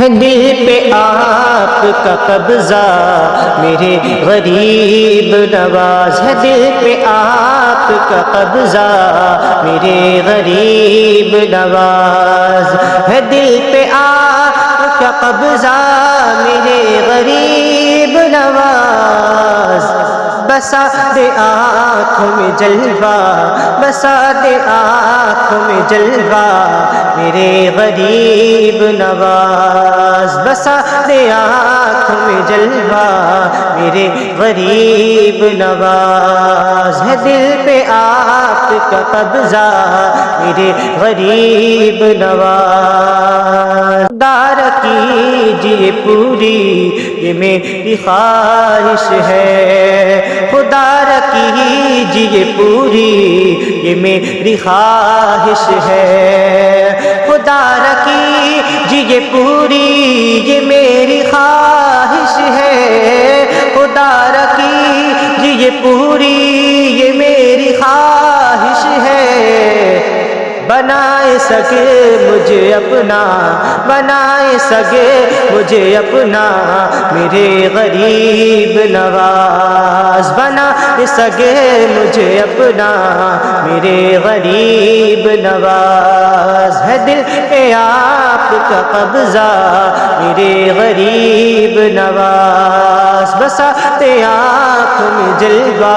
ہے دل پہ آپ کا قبضہ میرے غریب نواز، ہے دل پہ آپ کا قبضہ میرے غریب نواز، ہے دل پہ آپ کا قبضہ میرے غریب نواز، بسا دے آنکھوں میں جلوہ، بسا دے آنکھوں میں جلوہ میرے غریب نواز، بسا دے آنکھوں میں جلوہ میرے غریب نواز، ہے دل پہ آپ کا قبضہ میرے غریب نواز، دار کیجئے پوری یہ میری خواہش ہے، خدا کیجئے پوری یہ میری خواہش ہے، خدا کیجئے پوری یہ میری خواہش ہے، خدا کیجئے پوری یہ میری خواہش ہے، بنائے سکے مجھے اپنا، بنائے سکے مجھے اپنا میرے غریب نواز، بنا سکے مجھے اپنا میرے غریب نواز، ہے دل پہ آپ کا قبضہ میرے غریب نواز، بسا تے آنکھوں میں جلوہ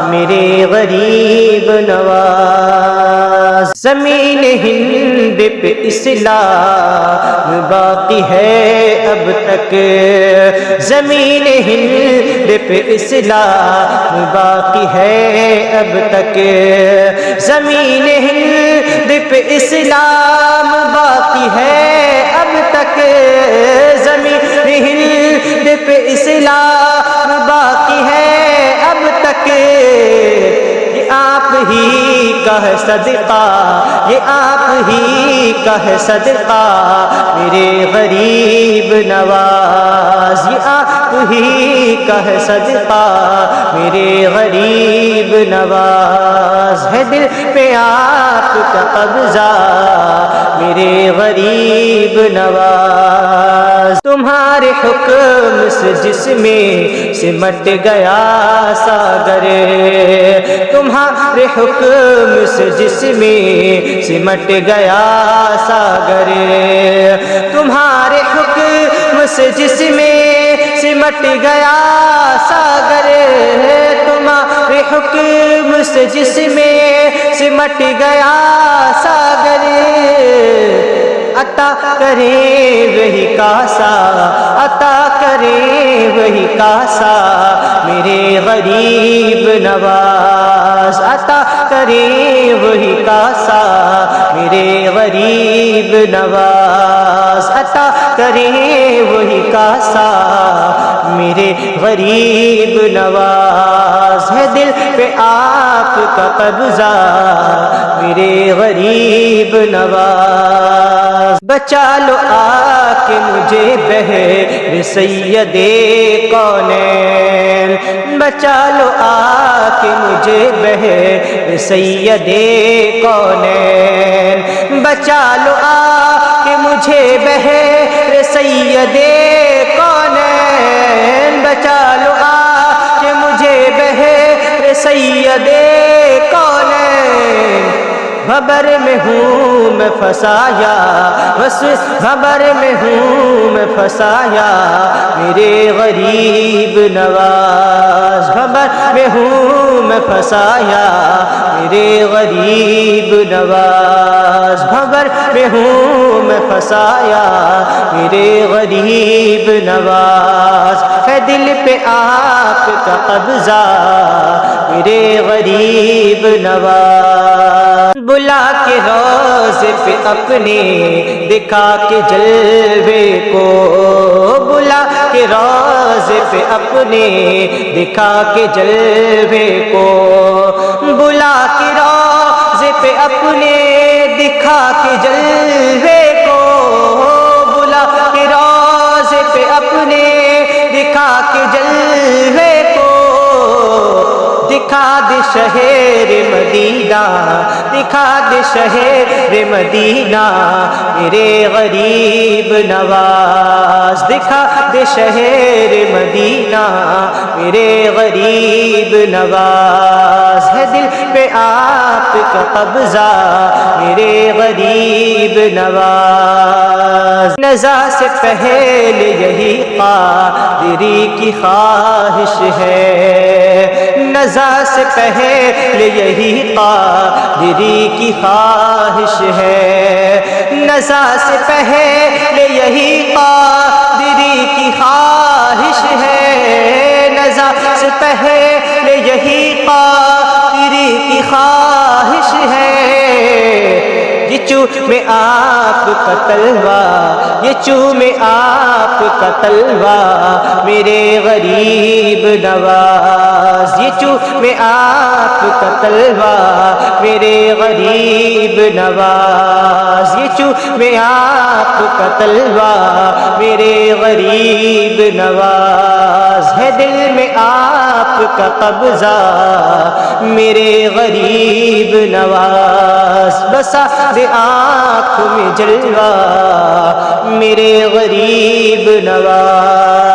میرے غریب نواز، زمین ہند پہ اسلام باقی ہے اب تک، زمین ہند پہ اسلام باقی ہے اب تک، زمین ہند پہ اسلام باقی ہے اب تک، زمین ہند پہ اسلام باقی ہے اب تک، یہ آپ ہی کا ہے صدقہ، یہ آپ ہی کا ہے صدقہ میرے غریب نواز، یہ آپ ہی کا ہے صدقہ میرے غریب نواز، ہے دل پہ آپ کا قبضہ میرے غریب نواز، تمہارے حکم سے جس میں سمٹ گیا ساگر، تمہارے حکم سے جس میں سمٹ گیا ساگر، تمہارے حکم سے جس میں سمٹ گیا ساگر، تمہارے حکم سے جس میں سمٹ گیا ساگر، عطا کرے وہی کاسا، عطا کرے وہی کاسا میرے غریب نواز، عطا کرے وہی کاسا میرے غریب نواز، عطا کرے وہی کاسا میرے غریب نواز، ہے دل پہ آپ کا قبضہ میرے غریب نواز، بچا لو آ کے مجھے بہر سید کونین، بچا لو آ کے مجھے بہر سید کونین، بچا لو آ کے مجھے بہر سید کونین، بچا لو آ کے مجھے بہر سید کونین، بھبر میں ہوں میں پھنسایا، بس بھبر میں ہوں میں پھنسایا میرے غریب نواز، بھبر میں ہوں میں پھنسایا میرے غریب نواز، بھبر میں ہوں میں پھنسایا میرے غریب نواز، ہے دل پہ آپ کا قبضہ میرے غریب نواز، بلا کے روضے پہ اپنے دکھا کے جلوے کو، بلا کے روضے پہ اپنے دکھا کے جلوے کو، بلا کے روضے پہ اپنے دکھا کے جلوے کو، بلا کے روضے پہ اپنے دکھا کے جلوے کو، دکھا دے شہر مدینہ، دکھا دے شہر مدینہ میرے غریب نواز، دکھا دے شہر مدینہ میرے غریب نواز، ہے دل پہ آپ کا قبضہ میرے غریب نواز، نزا سے پہلے یہی قادری کی خواہش ہے، نزا سے پہلے یہی قادری کی خواہش ہے، نزا سے پہلے یہی قادری کی خواہش ہے، نزا سے پہلے یہی قادری کی خواہش ہے، یہ چومے آپ کا تلوار، یہ چومے آپ کا تلوار میرے غریب نواز، یہ چومے آپ کا تلوار میرے غریب نواز، یہ چومے آپ کا تلوار میرے غریب نواز، ہے دل میں آپ کا قبضہ میرے غریب نواز، بسا دے آنکھ میں جلوہ میرے غریب نواز۔